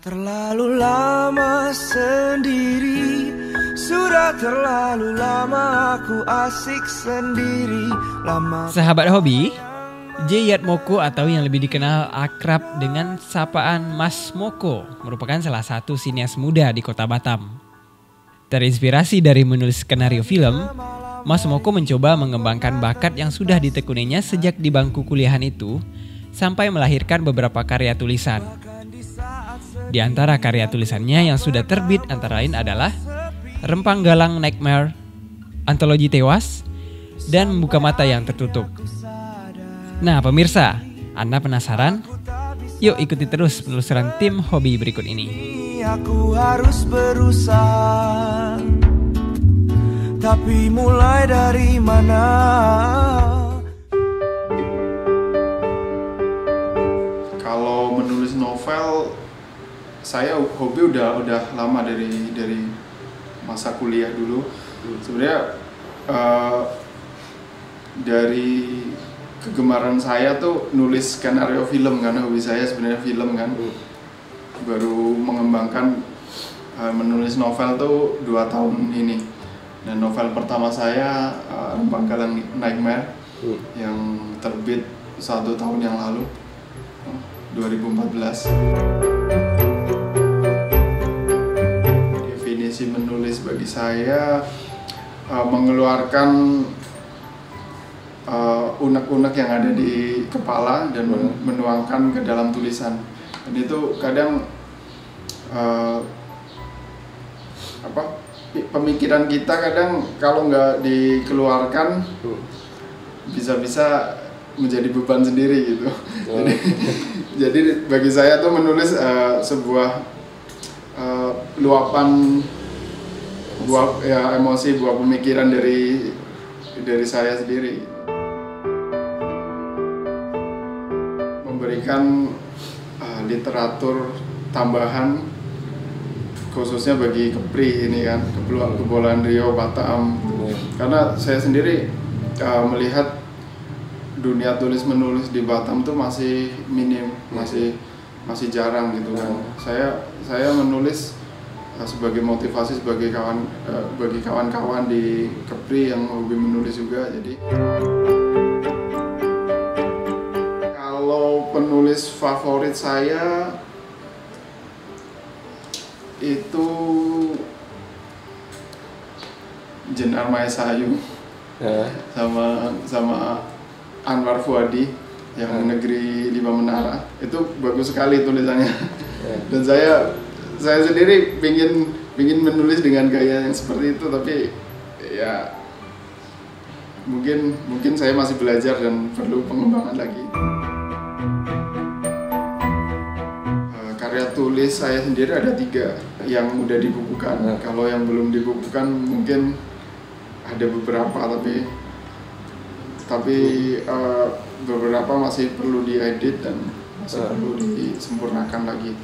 Terlalu lama sendiri, sudah terlalu lama aku asik sendiri. Sahabat hobi, J. Yatmoko atau yang lebih dikenal akrab dengan sapaan Mas Moko merupakan salah satu sinias muda di kota Batam. Terinspirasi dari menulis skenario film, Mas Moko mencoba mengembangkan bakat yang sudah ditekuninya sejak di bangku kuliahan itu sampai melahirkan beberapa karya tulisan. Di antara karya tulisannya yang sudah terbit antara lain adalah Rempang Galang Nightmare, Antologi Tewas, dan Membuka Mata Yang Tertutup. Nah pemirsa, Anda penasaran? Yuk ikuti terus penelusuran tim hobi berikut ini. Aku harus berusaha, tapi mulai dari mana? Kalau menulis novel, saya hobi udah lama dari masa kuliah dulu. Sebenarnya dari kegemaran saya tuh nulis skenario film, karena hobi saya sebenarnya film kan. Baru mengembangkan menulis novel tuh 2 tahun ini. Dan novel pertama saya Rempang Galang Nightmare yang terbit 1 tahun yang lalu, 2014. Definisi menulis bagi saya mengeluarkan unek-unek yang ada di kepala dan menuangkan ke dalam tulisan. Dan itu kadang pemikiran kita kadang kalau nggak dikeluarkan bisa-bisa menjadi beban sendiri gitu. Jadi bagi saya tuh menulis sebuah luapan emosi, buah pemikiran dari saya sendiri. Memberikan literatur tambahan khususnya bagi Kepri ini kan, Kepulauan Riau, Batam. Karena saya sendiri melihat dunia tulis menulis di Batam tuh masih minim, masih jarang gitu kan. Saya menulis sebagai motivasi bagi kawan-kawan di Kepri yang hobi menulis juga. Jadi kalau penulis favorit saya itu Jenar Mayasayu sama Anwar Fuadi yang Negeri 5 Menara. Itu bagus sekali tulisannya. Dan saya sendiri pingin menulis dengan gaya yang seperti itu, tapi ya mungkin saya masih belajar dan perlu pengembangan lagi. Karya tulis saya sendiri ada 3 yang udah dibukukan. Kalau yang belum dibukukan mungkin ada beberapa, tapi beberapa masih perlu diedit dan masih perlu disempurnakan lagi.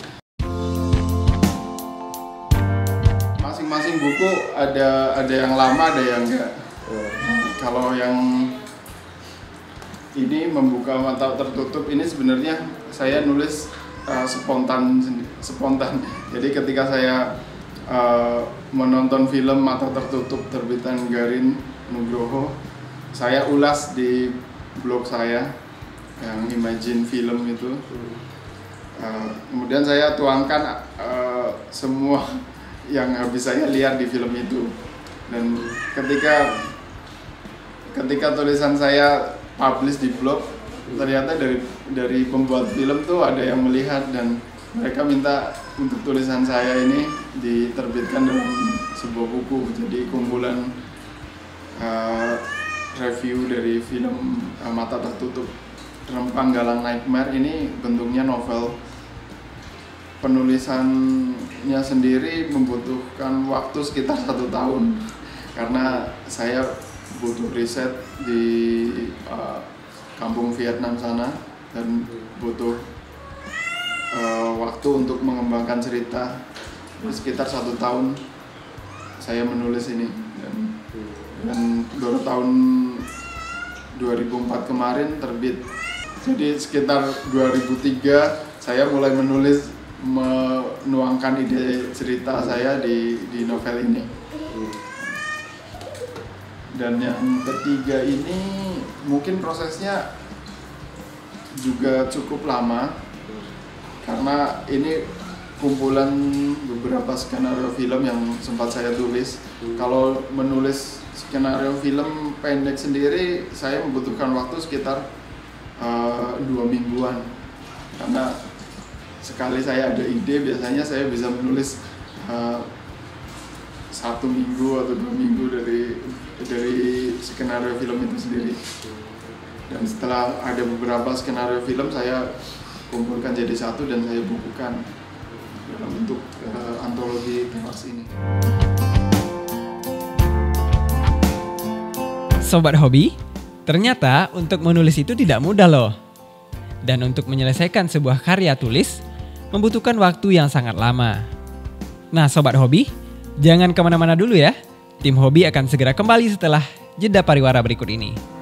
Masing-masing buku ada yang lama, ada yang enggak. Kalau yang ini Membuka Mata Tertutup ini sebenarnya saya nulis spontan. Jadi ketika saya menonton film Mata Tertutup terbitan Garin Nugroho, saya ulas di blog saya yang Imagine Film itu. Kemudian saya tuangkan semua yang habis saya lihat di film itu. Dan ketika tulisan saya publish di blog, ternyata dari pembuat film tuh ada yang melihat dan mereka minta untuk tulisan saya ini diterbitkan dalam sebuah buku. Jadi kumpulan review dari film Mata Tertutup. Rempang Galang Nightmare ini bentuknya novel. Penulisannya sendiri membutuhkan waktu sekitar 1 tahun karena saya butuh riset di kampung Vietnam sana dan butuh waktu untuk mengembangkan cerita. Sekitar 1 tahun saya menulis ini dan baru tahun 2004 kemarin terbit. Jadi sekitar 2003 saya mulai menulis menuangkan ide cerita saya di novel ini. Dan yang ketiga ini mungkin prosesnya juga cukup lama karena ini kumpulan beberapa skenario film yang sempat saya tulis. Kalau menulis skenario film pendek sendiri saya membutuhkan waktu sekitar 2 mingguan, karena sekali saya ada ide biasanya saya bisa menulis 1 minggu atau 2 minggu dari skenario film itu sendiri. Dan setelah ada beberapa skenario film saya kumpulkan jadi satu dan saya bukukan dalam bentuk antologi Tewas ini. Sobat Hobi, ternyata untuk menulis itu tidak mudah loh. Dan untuk menyelesaikan sebuah karya tulis membutuhkan waktu yang sangat lama. Nah Sobat Hobi, jangan kemana-mana dulu ya. Tim Hobi akan segera kembali setelah jeda pariwara berikut ini.